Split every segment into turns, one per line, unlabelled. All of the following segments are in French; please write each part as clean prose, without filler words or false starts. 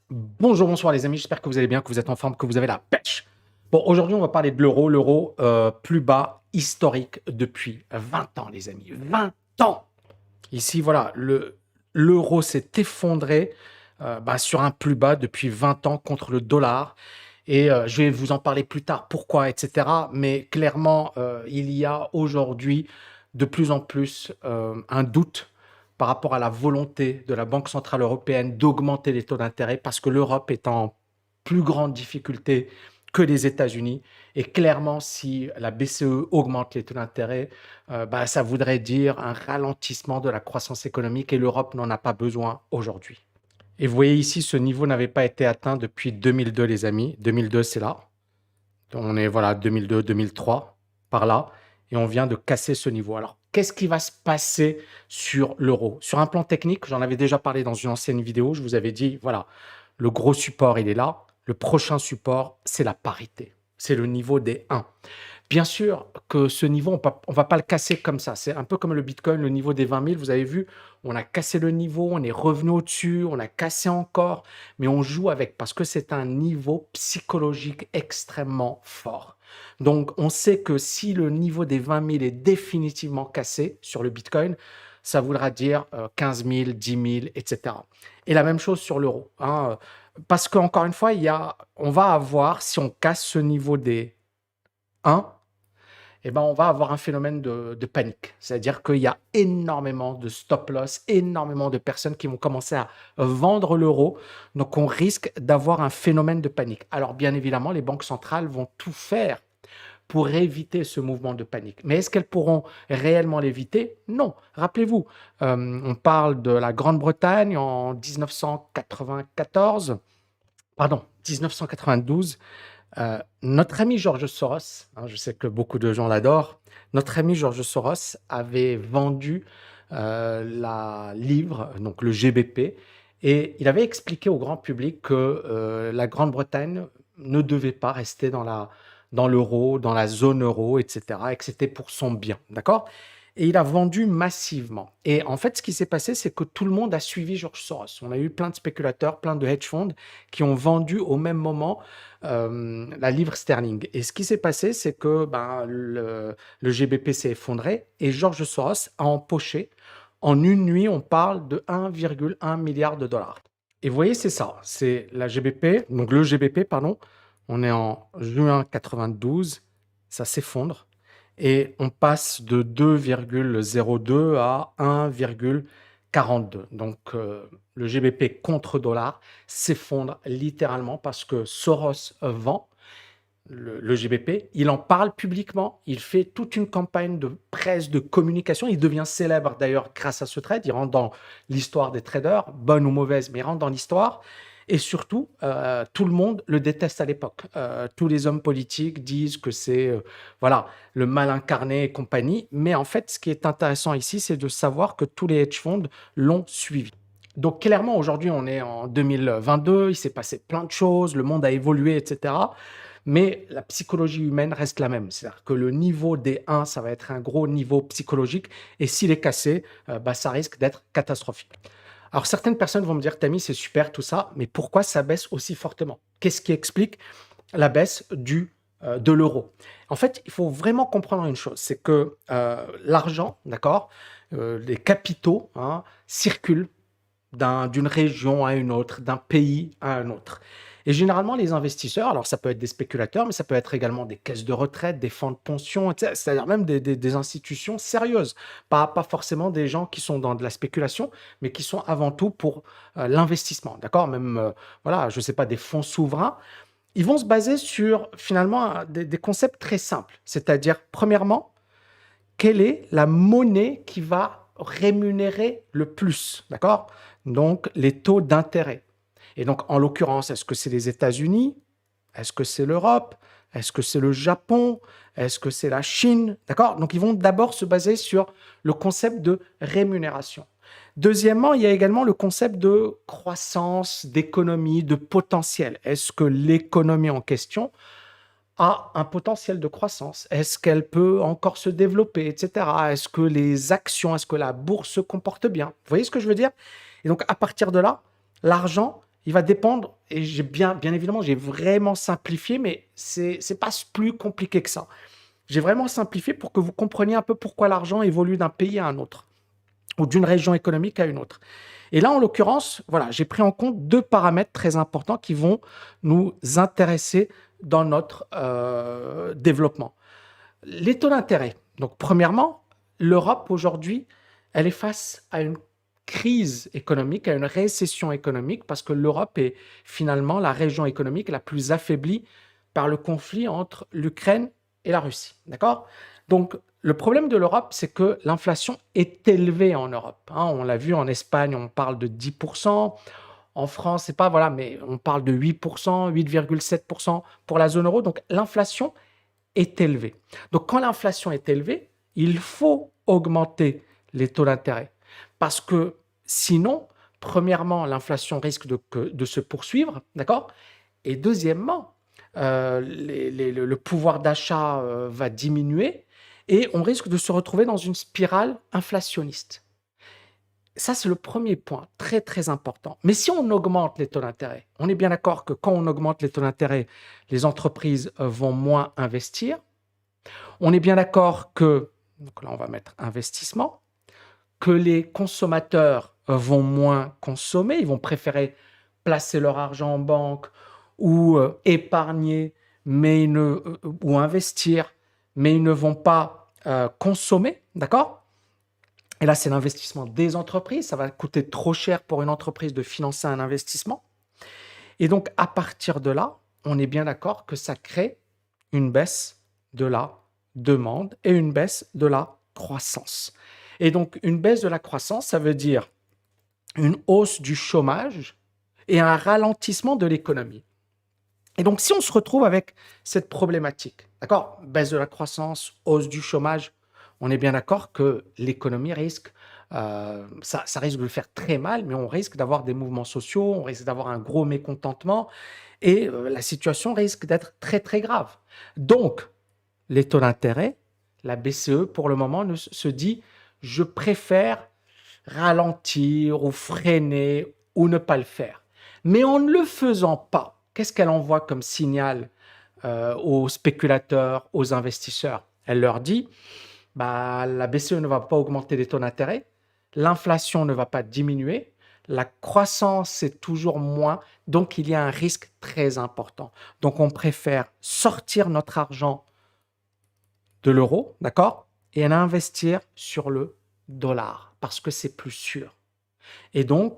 Bonjour, bonsoir les amis, j'espère que vous allez bien, que vous êtes en forme, que vous avez la pêche. Bon, aujourd'hui, on va parler de l'euro. L'euro plus bas historique depuis 20 ans, les amis. 20 ans. Ici, voilà, l'euro s'est effondré sur un plus bas depuis 20 ans contre le dollar. Et je vais vous en parler plus tard, pourquoi, etc. Mais clairement, il y a aujourd'hui de plus en plus un doute par rapport à la volonté de la Banque centrale européenne d'augmenter les taux d'intérêt parce que l'Europe est en plus grande difficulté que les États-Unis. Et clairement, si la BCE augmente les taux d'intérêt, ça voudrait dire un ralentissement de la croissance économique et l'Europe n'en a pas besoin aujourd'hui. Et vous voyez ici, ce niveau n'avait pas été atteint depuis 2002, les amis. 2002, c'est là. On est, voilà, 2002, 2003, par là. Et on vient de casser ce niveau. Alors, qu'est-ce qui va se passer sur l'euro? Sur un plan technique, j'en avais déjà parlé dans une ancienne vidéo. Je vous avais dit, voilà, le gros support, il est là. Le prochain support, c'est la parité. C'est le niveau des 1. Bien sûr que ce niveau, on va pas le casser comme ça. C'est un peu comme le Bitcoin, le niveau des 20 000. Vous avez vu, on a cassé le niveau, on est revenu au-dessus, on a cassé encore, mais on joue avec parce que c'est un niveau psychologique extrêmement fort. Donc, on sait que si le niveau des 20 000 est définitivement cassé sur le Bitcoin, ça voudra dire 15 000, 10 000, etc. Et la même chose sur l'euro, hein, parce qu'encore une fois, on va avoir, si on casse ce niveau des 1, on va avoir un phénomène de panique. C'est-à-dire qu'il y a énormément de stop loss, énormément de personnes qui vont commencer à vendre l'euro. Donc, on risque d'avoir un phénomène de panique. Alors, bien évidemment, les banques centrales vont tout faire pour éviter ce mouvement de panique. Mais est-ce qu'elles pourront réellement l'éviter? Non. Rappelez-vous, on parle de la Grande-Bretagne en 1994, pardon, 1992. Notre ami George Soros, hein, je sais que beaucoup de gens l'adorent, notre ami George Soros avait vendu la livre, donc le GBP, et il avait expliqué au grand public que la Grande-Bretagne ne devait pas rester dans l'euro, dans la zone euro, etc., et que c'était pour son bien, d'accord? Et il a vendu massivement. Et en fait, ce qui s'est passé, c'est que tout le monde a suivi George Soros. On a eu plein de spéculateurs, plein de hedge funds qui ont vendu au même moment la livre sterling. Et ce qui s'est passé, c'est que le GBP s'est effondré et George Soros a empoché. En une nuit, on parle de 1,1 milliard de dollars. Et vous voyez, c'est ça. C'est la GBP, donc le GBP, pardon. On est en juin 92, ça s'effondre et on passe de 2,02 à 1,42. Donc le GBP contre dollar s'effondre littéralement parce que Soros vend le GBP, il en parle publiquement, il fait toute une campagne de presse, de communication, il devient célèbre d'ailleurs grâce à ce trade, il rentre dans l'histoire des traders, bonne ou mauvaise, mais il rentre dans l'histoire. Et surtout, tout le monde le déteste à l'époque. Tous les hommes politiques disent que c'est voilà, le mal incarné et compagnie. Mais en fait, ce qui est intéressant ici, c'est de savoir que tous les hedge funds l'ont suivi. Donc clairement, aujourd'hui, on est en 2022, il s'est passé plein de choses, le monde a évolué, etc. Mais la psychologie humaine reste la même. C'est-à-dire que le niveau des 1, ça va être un gros niveau psychologique. Et s'il est cassé, ça risque d'être catastrophique. Alors certaines personnes vont me dire, Tammy, c'est super tout ça, mais pourquoi ça baisse aussi fortement? Qu'est-ce qui explique la baisse de l'euro? En fait, il faut vraiment comprendre une chose, c'est que l'argent, d'accord, les capitaux circulent d'une région à une autre, d'un pays à un autre. Et généralement, les investisseurs, alors ça peut être des spéculateurs, mais ça peut être également des caisses de retraite, des fonds de pension, etc., c'est-à-dire même des institutions sérieuses, pas forcément des gens qui sont dans de la spéculation, mais qui sont avant tout pour l'investissement, d'accord? Même, voilà, je ne sais pas, des fonds souverains, ils vont se baser sur finalement des concepts très simples, c'est-à-dire, premièrement, quelle est la monnaie qui va rémunérer le plus, d'accord? Donc, les taux d'intérêt. Et donc, en l'occurrence, est-ce que c'est les États-Unis? Est-ce que c'est l'Europe? Est-ce que c'est le Japon? Est-ce que c'est la Chine? D'accord? Donc, ils vont d'abord se baser sur le concept de rémunération. Deuxièmement, il y a également le concept de croissance, d'économie, de potentiel. Est-ce que l'économie en question a un potentiel de croissance? Est-ce qu'elle peut encore se développer, etc.? Est-ce que les actions, est-ce que la bourse se comporte bien? Vous voyez ce que je veux dire? Et donc, à partir de là, l'argent, il va dépendre, et bien évidemment, j'ai vraiment simplifié, mais c'est pas plus compliqué que ça. J'ai vraiment simplifié pour que vous compreniez un peu pourquoi l'argent évolue d'un pays à un autre ou d'une région économique à une autre. Et là, en l'occurrence, voilà, j'ai pris en compte 2 paramètres très importants qui vont nous intéresser dans notre, développement. Les taux d'intérêt. Donc premièrement, l'Europe aujourd'hui, elle est face à une crise économique, à une récession économique, parce que l'Europe est finalement la région économique la plus affaiblie par le conflit entre l'Ukraine et la Russie. D'accord? Donc le problème de l'Europe, c'est que l'inflation est élevée en Europe, hein. On l'a vu en Espagne, on parle de 10%. En France, c'est pas voilà, mais on parle de 8%, 8,7% pour la zone euro. Donc l'inflation est élevée. Donc quand l'inflation est élevée, il faut augmenter les taux d'intérêt. Parce que sinon, premièrement, l'inflation risque de se poursuivre, d'accord? Et deuxièmement, le pouvoir d'achat va diminuer et on risque de se retrouver dans une spirale inflationniste. Ça, c'est le premier point, très très important. Mais si on augmente les taux d'intérêt, on est bien d'accord que quand on augmente les taux d'intérêt, les entreprises vont moins investir. On est bien d'accord que, donc là on va mettre investissement, que les consommateurs vont moins consommer, ils vont préférer placer leur argent en banque ou épargner, ou investir, mais ils ne vont pas consommer, d'accord? Et là, c'est l'investissement des entreprises. Ça va coûter trop cher pour une entreprise de financer un investissement. Et donc, à partir de là, on est bien d'accord que ça crée une baisse de la demande et une baisse de la croissance. Et donc, une baisse de la croissance, ça veut dire une hausse du chômage et un ralentissement de l'économie. Et donc, si on se retrouve avec cette problématique, d'accord, baisse de la croissance, hausse du chômage, on est bien d'accord que l'économie risque, ça risque de le faire très mal, mais on risque d'avoir des mouvements sociaux, on risque d'avoir un gros mécontentement et la situation risque d'être très, très grave. Donc, les taux d'intérêt, la BCE, pour le moment, se dit, je préfère ralentir ou freiner ou ne pas le faire. Mais en ne le faisant pas, qu'est-ce qu'elle envoie comme signal aux spéculateurs, aux investisseurs? Elle leur dit, bah, la BCE ne va pas augmenter les taux d'intérêt, l'inflation ne va pas diminuer, la croissance est toujours moins, donc il y a un risque très important. Donc on préfère sortir notre argent de l'euro, d'accord, et investir sur le dollar, parce que c'est plus sûr. Et donc,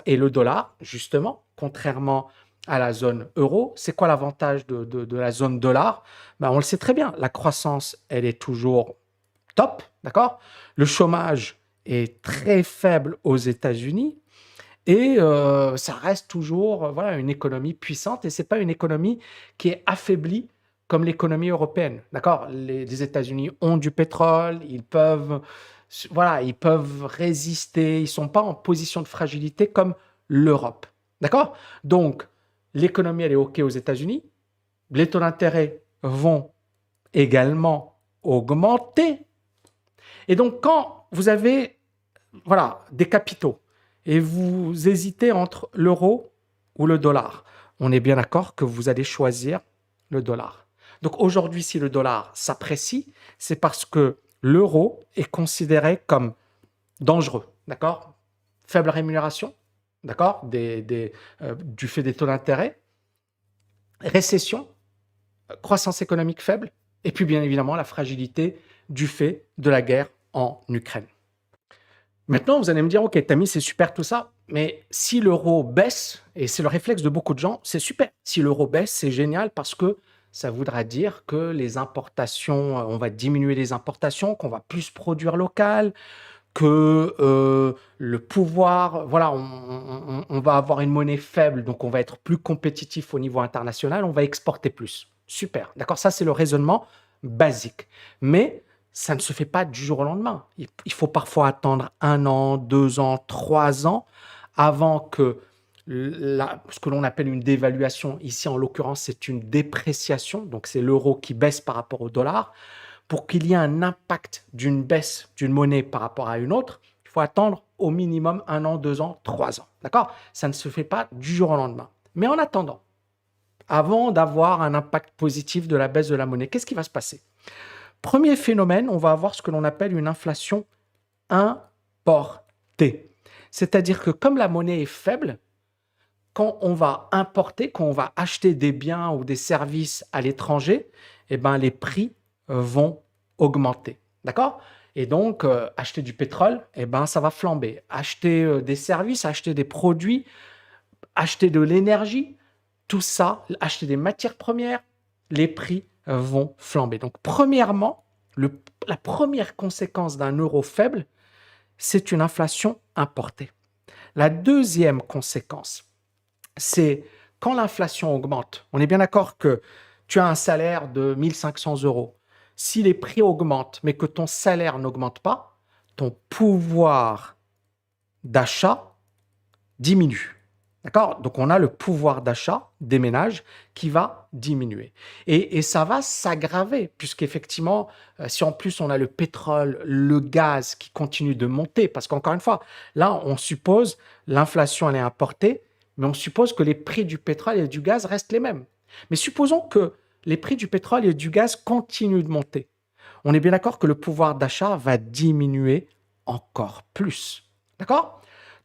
et le dollar, justement, contrairement à la zone euro, c'est quoi l'avantage de la zone dollar? Ben, on le sait très bien, la croissance, elle est toujours top, d'accord? Le chômage est très faible aux États-Unis et ça reste toujours voilà, une économie puissante et ce n'est pas une économie qui est affaiblie comme l'économie européenne, d'accord? Les États-Unis ont du pétrole, voilà, ils peuvent résister, ils ne sont pas en position de fragilité comme l'Europe, d'accord? Donc, l'économie, elle est OK aux États-Unis, les taux d'intérêt vont également augmenter. Et donc, quand vous avez voilà, des capitaux et vous hésitez entre l'euro ou le dollar, on est bien d'accord que vous allez choisir le dollar. Donc aujourd'hui, si le dollar s'apprécie, c'est parce que l'euro est considéré comme dangereux, d'accord? Faible rémunération, d'accord? Du fait des taux d'intérêt, récession, croissance économique faible, et puis bien évidemment la fragilité du fait de la guerre en Ukraine. Maintenant, vous allez me dire, OK, Tammy, c'est super tout ça, mais si l'euro baisse, et c'est le réflexe de beaucoup de gens, c'est super. Si l'euro baisse, c'est génial parce que ça voudra dire que les importations, on va diminuer les importations, qu'on va plus produire local, que le pouvoir, voilà, on va avoir une monnaie faible, donc on va être plus compétitif au niveau international, on va exporter plus. Super, d'accord? Ça, c'est le raisonnement basique. Mais ça ne se fait pas du jour au lendemain. Il faut parfois attendre 1 an, 2 ans, 3 ans avant que ce que l'on appelle une dévaluation, ici en l'occurrence c'est une dépréciation, donc c'est l'euro qui baisse par rapport au dollar, pour qu'il y ait un impact d'une baisse d'une monnaie par rapport à une autre, il faut attendre au minimum 1 an, 2 ans, 3 ans. D'accord? Ça ne se fait pas du jour au lendemain. Mais en attendant, avant d'avoir un impact positif de la baisse de la monnaie, qu'est-ce qui va se passer? Premier phénomène, on va avoir ce que l'on appelle une inflation importée. C'est-à-dire que comme la monnaie est faible, quand on va importer, quand on va acheter des biens ou des services à l'étranger, eh ben, les prix vont augmenter. D'accord? Et donc, acheter du pétrole, eh ben, ça va flamber. Acheter des services, acheter des produits, acheter de l'énergie, tout ça, acheter des matières premières, les prix vont flamber. Donc, premièrement, la première conséquence d'un euro faible, c'est une inflation importée. La deuxième conséquence, c'est quand l'inflation augmente. On est bien d'accord que tu as un salaire de 1 500 €. Si les prix augmentent, mais que ton salaire n'augmente pas, ton pouvoir d'achat diminue. D'accord? Donc, on a le pouvoir d'achat des ménages qui va diminuer. Et ça va s'aggraver, puisqu'effectivement, si en plus on a le pétrole, le gaz qui continue de monter, parce qu'encore une fois, là, on suppose l'inflation, elle est importée, mais on suppose que les prix du pétrole et du gaz restent les mêmes. Mais supposons que les prix du pétrole et du gaz continuent de monter. On est bien d'accord que le pouvoir d'achat va diminuer encore plus. D'accord?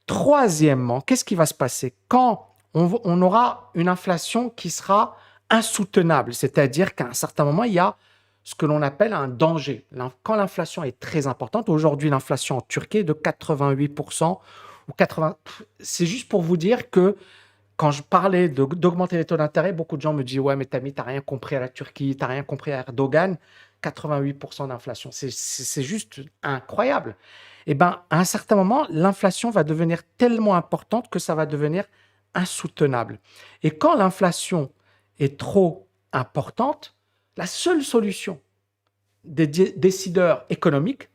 Troisièmement, qu'est-ce qui va se passer? Quand on aura une inflation qui sera insoutenable, c'est-à-dire qu'à un certain moment, il y a ce que l'on appelle un danger. Quand l'inflation est très importante, aujourd'hui, l'inflation en Turquie est de 88% ou 80. C'est juste pour vous dire que quand je parlais d'augmenter les taux d'intérêt, beaucoup de gens me disent: ouais, mais Tammy, t'as rien compris à la Turquie, t'as rien compris à Erdogan. 88% d'inflation, c'est juste incroyable. Et ben, à un certain moment, l'inflation va devenir tellement importante que ça va devenir insoutenable. Et quand l'inflation est trop importante, la seule solution des décideurs économiques,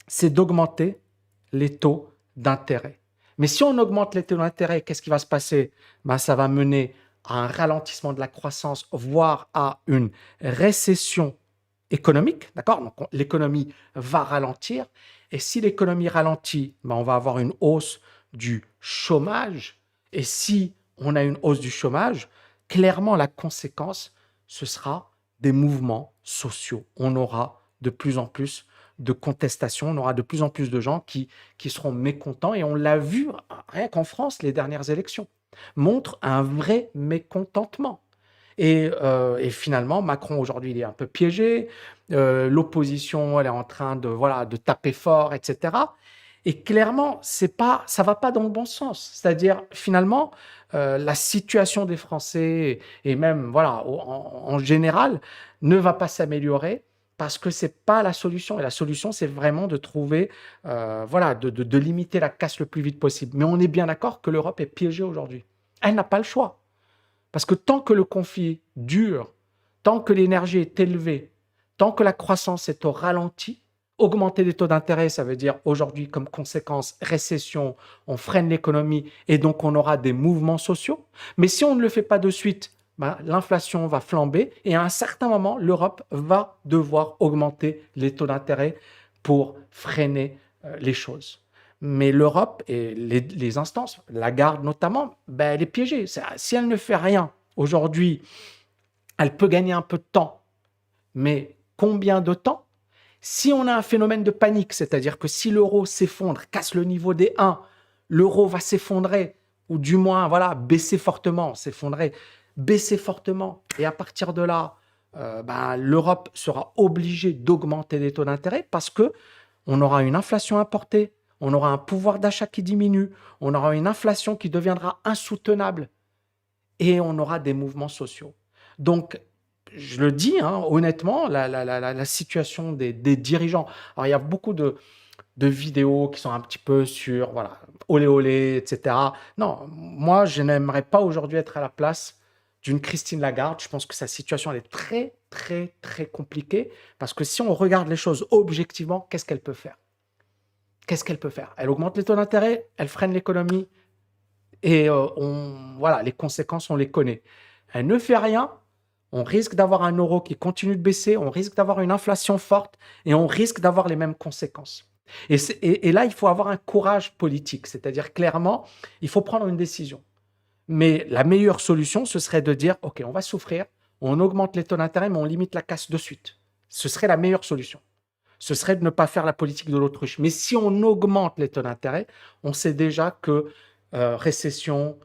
c'est d'augmenter les taux d'intérêt. Mais si on augmente les taux d'intérêt, qu'est-ce qui va se passer? Ben, ça va mener à un ralentissement de la croissance, voire à une récession économique. D'accord? Donc, l'économie va ralentir. Et si l'économie ralentit, ben, on va avoir une hausse du chômage. Et si on a une hausse du chômage, clairement, la conséquence, ce sera des mouvements sociaux. On aura de plus en plus de contestation, on aura de plus en plus de gens qui seront mécontents. Et on l'a vu, rien qu'en France, les dernières élections montrent un vrai mécontentement. Et finalement, Macron, aujourd'hui, il est un peu piégé. L'opposition, elle est en train de, voilà, de taper fort, etc. Et clairement, ça va pas dans le bon sens. C'est-à-dire, finalement, la situation des Français et même, voilà, en général, ne va pas s'améliorer parce que c'est pas la solution. Et la solution, c'est vraiment de trouver, voilà, de limiter la casse le plus vite possible. Mais on est bien d'accord que l'Europe est piégée aujourd'hui. Elle n'a pas le choix. Parce que tant que le conflit dure, tant que l'énergie est élevée, tant que la croissance est au ralenti, augmenter les taux d'intérêt, ça veut dire aujourd'hui comme conséquence récession, on freine l'économie et donc on aura des mouvements sociaux. Mais si on ne le fait pas de suite, ben, l'inflation va flamber et à un certain moment, l'Europe va devoir augmenter les taux d'intérêt pour freiner les choses. Mais l'Europe et les instances, la Lagarde notamment, ben, elle est piégée. Si elle ne fait rien aujourd'hui, elle peut gagner un peu de temps. Mais combien de temps? Si on a un phénomène de panique, c'est-à-dire que si l'euro s'effondre, casse le niveau des 1, l'euro va s'effondrer, ou du moins voilà, baisser fortement, s'effondrer, baisser fortement. Et à partir de là, ben, l'Europe sera obligée d'augmenter les taux d'intérêt parce que on aura une inflation importée, on aura un pouvoir d'achat qui diminue, on aura une inflation qui deviendra insoutenable et on aura des mouvements sociaux. Donc, je le dis hein, honnêtement, la situation des dirigeants. Alors, il y a beaucoup de vidéos qui sont un petit peu sur, voilà, olé olé, etc. Non, moi, je n'aimerais pas aujourd'hui être à la place d'une Christine Lagarde. Je pense que sa situation, elle est très, très, très compliquée parce que si on regarde les choses objectivement, qu'est-ce qu'elle peut faire? Qu'est-ce qu'elle peut faire? Elle augmente les taux d'intérêt, elle freine l'économie et voilà, les conséquences, on les connaît. Elle ne fait rien, on risque d'avoir un euro qui continue de baisser, on risque d'avoir une inflation forte et on risque d'avoir les mêmes conséquences. Et là, il faut avoir un courage politique, c'est-à-dire clairement, il faut prendre une décision. Mais la meilleure solution, ce serait de dire, OK, on va souffrir, on augmente les taux d'intérêt, mais on limite la casse de suite. Ce serait la meilleure solution. Ce serait de ne pas faire la politique de l'autruche. Mais si on augmente les taux d'intérêt, on sait déjà que récession,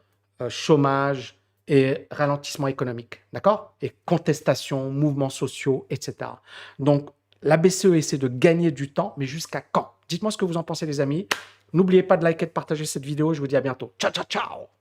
chômage et ralentissement économique, d'accord? Et contestation, mouvements sociaux, etc. Donc, la BCE essaie de gagner du temps, mais jusqu'à quand? Dites-moi ce que vous en pensez, les amis. N'oubliez pas de liker et de partager cette vidéo. Je vous dis à bientôt. Ciao, ciao, ciao!